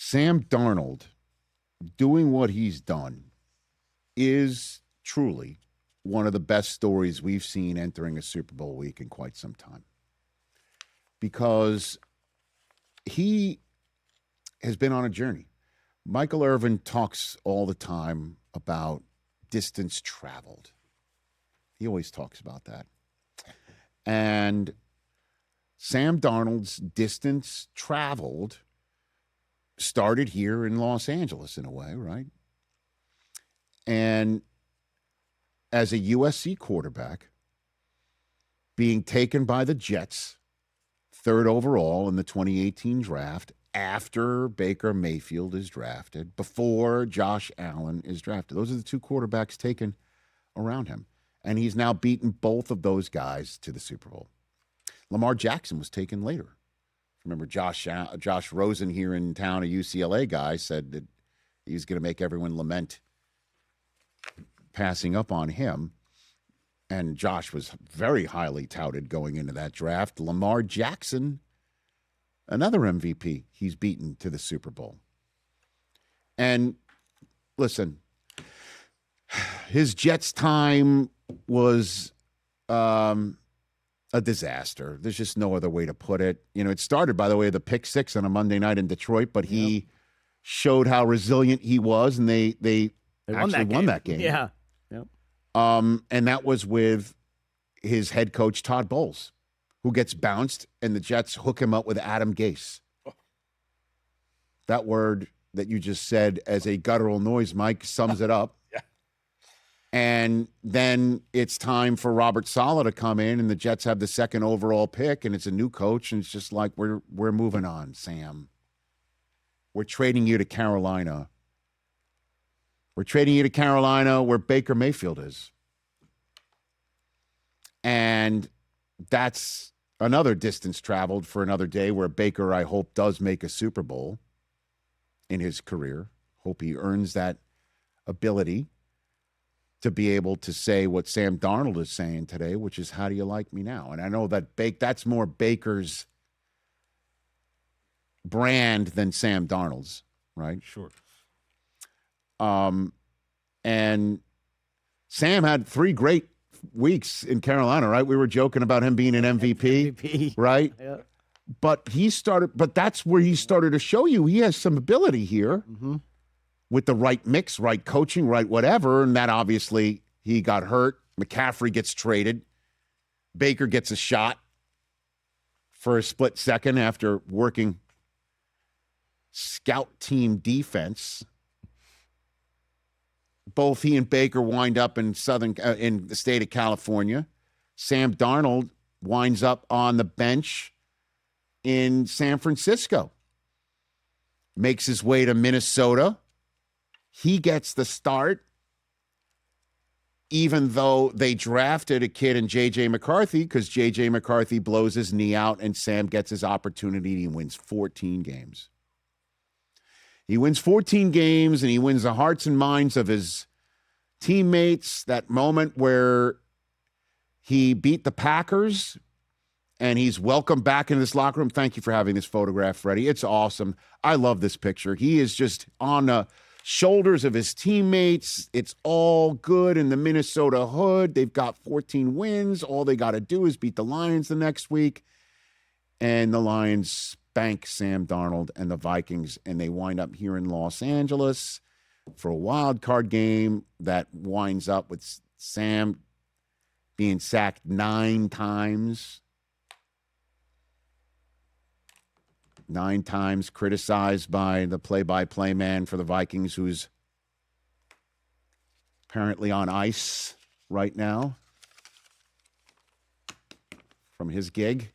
Sam Darnold doing what he's done is truly one of the best stories we've seen entering a Super Bowl week in quite some time. Because he has been on a journey. Michael Irvin talks all the time about distance traveled. He always talks about that. And Sam Darnold's distance traveled started here in Los Angeles in a way, right? And as a USC quarterback, being taken by the Jets, third overall in the 2018 draft, after Baker Mayfield is drafted, before Josh Allen is drafted. Those are the two quarterbacks taken around him. And he's now beaten both of those guys to the Super Bowl. Lamar Jackson was taken later. Remember, Josh Rosen here in town, a UCLA guy, said that he was going to make everyone lament passing up on him. And Josh was very highly touted going into that draft. Lamar Jackson, another MVP, he's beaten to the Super Bowl. And listen, his Jets time was a disaster. There's just no other way to put it. You know, it started, by the way, the pick six on a Monday night in Detroit, but he showed how resilient he was, and they actually won that game. Yeah. Yep. And that was with his head coach, Todd Bowles, who gets bounced, and the Jets hook him up with Adam Gase. That word that you just said as a guttural noise, Mike, sums it up. Yeah. And then it's time for Robert Saleh to come in, and the Jets have the second overall pick, and it's a new coach, and it's just like, we're moving on, Sam. We're trading you to Carolina. We're trading you to Carolina where Baker Mayfield is. And that's another distance traveled for another day where Baker, I hope, does make a Super Bowl in his career. Hope he earns that ability to be able to say what Sam Darnold is saying today, which is, how do you like me now? And I know that that's more Baker's brand than Sam Darnold's, right? Sure. And Sam had 3 great weeks in Carolina, right? We were joking about him being an MVP. Right? Yeah. But that's where he started to show you he has some ability here with the right mix, right coaching, right whatever. And that obviously he got hurt. McCaffrey gets traded. Baker gets a shot for a split second after working scout team defense. Both he and Baker wind up in in the state of California. Sam Darnold winds up on the bench in San Francisco. Makes his way to Minnesota. He gets the start, even though they drafted a kid in J.J. McCarthy, because J.J. McCarthy blows his knee out and Sam gets his opportunity and he wins 14 games. He wins 14 games, and he wins the hearts and minds of his teammates. That moment where he beat the Packers, and he's welcomed back into this locker room. Thank you for having this photograph, Freddie. It's awesome. I love this picture. He is just on the shoulders of his teammates. It's all good in the Minnesota hood. They've got 14 wins. All they got to do is beat the Lions the next week, and the Lions spank Sam Darnold and the Vikings, and they wind up here in Los Angeles for a wild card game that winds up with Sam being sacked 9 times. 9 times criticized by the play-by-play man for the Vikings, who's apparently on ice right now from his gig.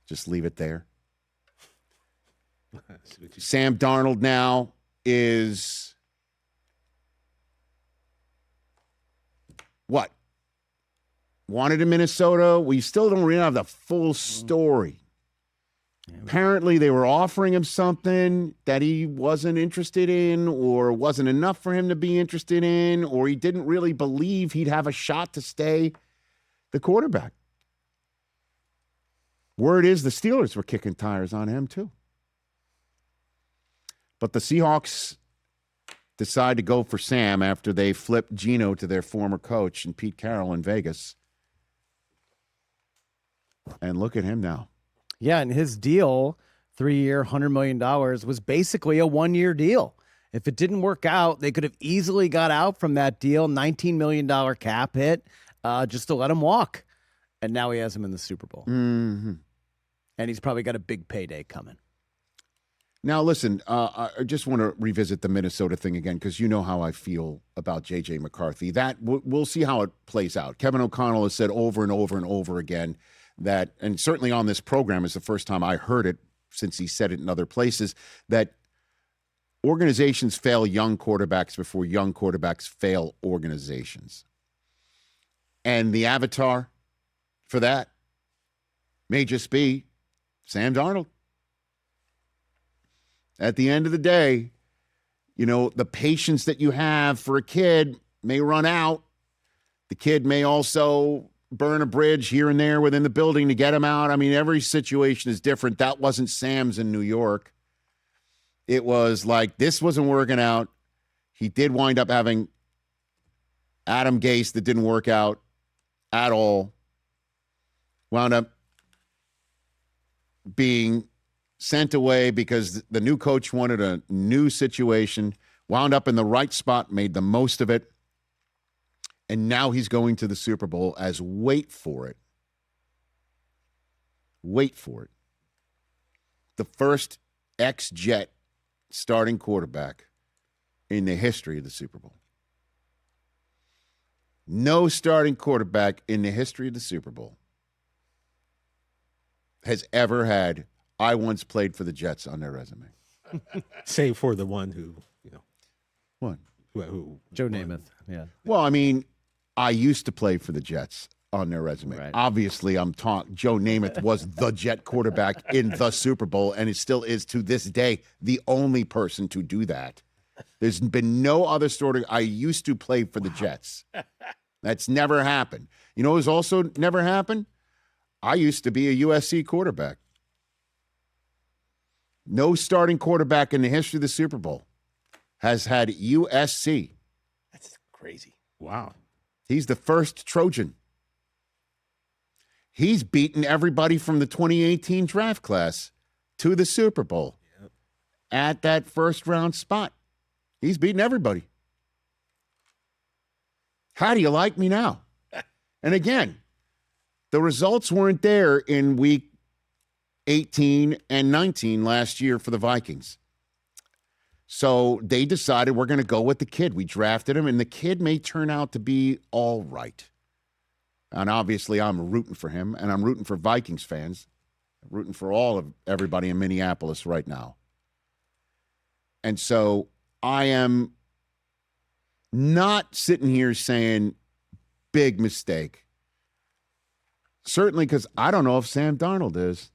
Just leave it there. Sam Darnold now is what? Wanted in Minnesota. We still don't really have the full story. Apparently, they were offering him something that he wasn't interested in, or wasn't enough for him to be interested in, or he didn't really believe he'd have a shot to stay the quarterback. Word is the Steelers were kicking tires on him, too. But the Seahawks decide to go for Sam after they flipped Geno to their former coach and Pete Carroll in Vegas. And look at him now. Yeah, and his deal, 3-year, $100 million, was basically a 1-year deal. If it didn't work out, they could have easily got out from that deal, $19 million cap hit, just to let him walk. And now he has him in the Super Bowl. Mm-hmm. And he's probably got a big payday coming. Now, listen, I just want to revisit the Minnesota thing again because you know how I feel about J.J. McCarthy. That we'll see how it plays out. Kevin O'Connell has said over and over and over again that, and certainly on this program is the first time I heard it since he said it in other places, that organizations fail young quarterbacks before young quarterbacks fail organizations. And the avatar for that may just be Sam Darnold. At the end of the day, you know, the patience that you have for a kid may run out. The kid may also burn a bridge here and there within the building to get him out. I mean, every situation is different. That wasn't Sam's in New York. It was like, this wasn't working out. He did wind up having Adam Gase that didn't work out at all. Wound up being sent away because the new coach wanted a new situation, wound up in the right spot, made the most of it, and now he's going to the Super Bowl as, wait for it, the first ex-Jet starting quarterback in the history of the Super Bowl. No starting quarterback in the history of the Super Bowl has ever had "I once played for the Jets" on their resume. Save for the one who, you know. What? Who Joe Namath, yeah. Well, I mean, I used to play for the Jets on their resume. Right. Obviously, I'm talking. Joe Namath was the Jet quarterback in the Super Bowl, and it still is to this day the only person to do that. There's been no other starter. I used to play for the Jets. That's never happened. You know what's also never happened? I used to be a USC quarterback. No starting quarterback in the history of the Super Bowl has had USC. That's crazy. Wow. He's the first Trojan. He's beaten everybody from the 2018 draft class to the Super Bowl at that first round spot. He's beaten everybody. How do you like me now? And again, the results weren't there in week 18 and 19 last year for the Vikings. So they decided we're going to go with the kid. We drafted him, and the kid may turn out to be all right. And obviously, I'm rooting for him, and I'm rooting for Vikings fans. I'm rooting for everybody in Minneapolis right now. And so I am not sitting here saying big mistake. Certainly because I don't know if Sam Darnold is.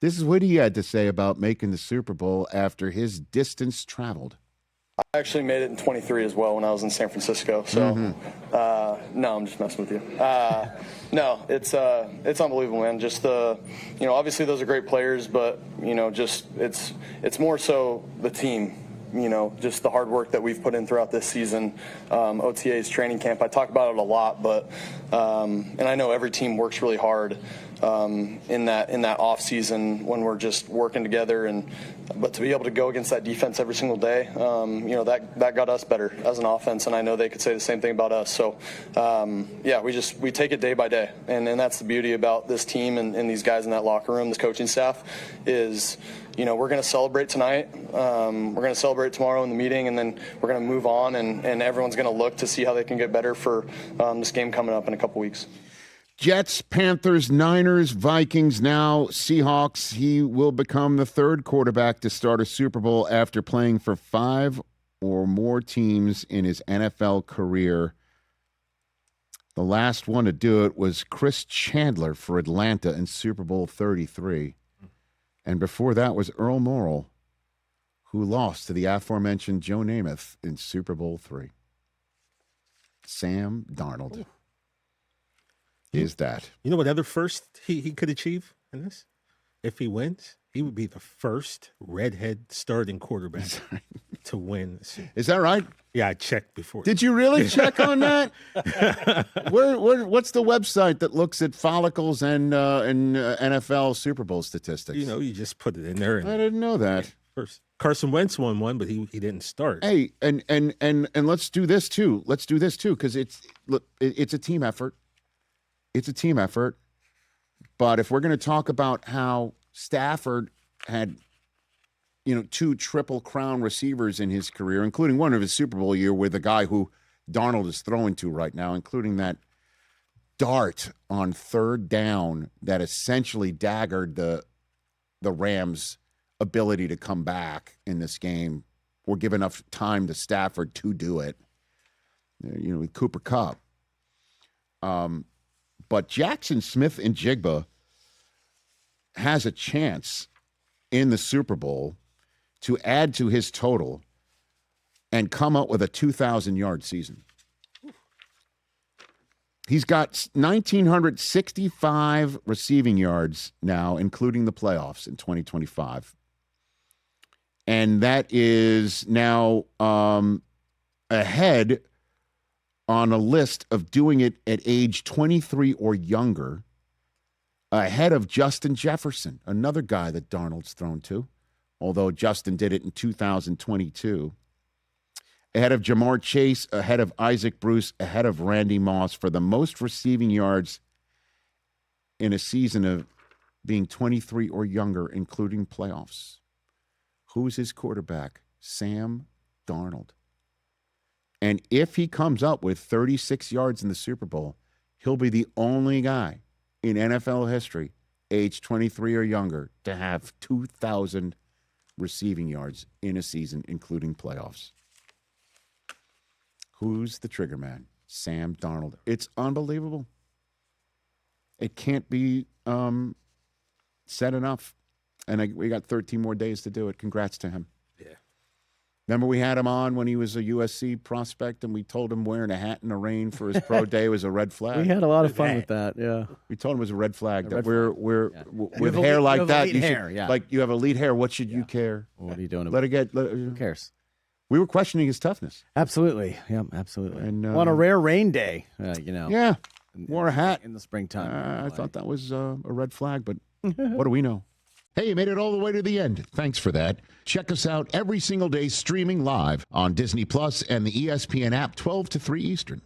This is what he had to say about making the Super Bowl after his distance traveled. I actually made it in 23 as well when I was in San Francisco. So, no, I'm just messing with you. No, it's unbelievable, man. Just obviously those are great players, but just it's more so the team. Just the hard work that we've put in throughout this season, OTA's training camp. I talk about it a lot, but and I know every team works really hard in that off season when we're just working together. But to be able to go against that defense every single day, that got us better as an offense, and I know they could say the same thing about us. So we take it day by day, and that's the beauty about this team and these guys in that locker room, this coaching staff, is we're going to celebrate tonight. We're going to celebrate tomorrow in the meeting, and then we're going to move on, and everyone's going to look to see how they can get better for this game coming up in a couple weeks. Jets, Panthers, Niners, Vikings, now Seahawks. He will become the third quarterback to start a Super Bowl after playing for 5 or more teams in his NFL career. The last one to do it was Chris Chandler for Atlanta in Super Bowl 33. And before that was Earl Morrall, who lost to the aforementioned Joe Namath in Super Bowl 3. Sam Darnold is that. You know what other first he could achieve in this if he wins? He would be the first redhead starting quarterback to win. Is that right? Yeah, I checked before. Did you really check on that? What's the website that looks at follicles and NFL Super Bowl statistics? You know, you just put it in there. And I didn't know that. First, Carson Wentz won one, but he didn't start. Hey, and let's do this too. Let's do this too, because it's a team effort. It's a team effort. But if we're going to talk about how Stafford had, 2 Triple Crown receivers in his career, including one of his Super Bowl year with the guy who Darnold is throwing to right now, including that dart on 3rd down that essentially daggered the Rams' ability to come back in this game or give enough time to Stafford to do it, with Cooper Kupp. But Jackson Smith-Njigba has a chance in the Super Bowl to add to his total and come up with a 2,000-yard season. He's got 1,965 receiving yards now, including the playoffs in 2025. And that is now ahead on a list of doing it at age 23 or younger, ahead of Justin Jefferson, another guy that Darnold's thrown to, although Justin did it in 2022. Ahead of Jamar Chase, ahead of Isaac Bruce, ahead of Randy Moss for the most receiving yards in a season of being 23 or younger, including playoffs. Who's his quarterback? Sam Darnold. And if he comes up with 36 yards in the Super Bowl, he'll be the only guy in NFL history, age 23 or younger, to have 2,000 receiving yards in a season, including playoffs. Who's the trigger man? Sam Darnold. It's unbelievable. It can't be said enough. And we got 13 more days to do it. Congrats to him. Yeah. Remember we had him on when he was a USC prospect, and we told him wearing a hat in the rain for his pro day was a red flag. We had a lot of fun with that. Yeah. We told him it was a red flag. That red we're Yeah. with hair like that. You hair, should, yeah. like you have elite hair. What should you care? What are you doing? Let it get. Who cares? We were questioning his toughness. Absolutely. Yeah, absolutely. And, on a rare rain day, Yeah. Wore a hat in the springtime. I thought that was a red flag, but what do we know? Hey, you made it all the way to the end. Thanks for that. Check us out every single day streaming live on Disney Plus and the ESPN app 12 to 3 Eastern.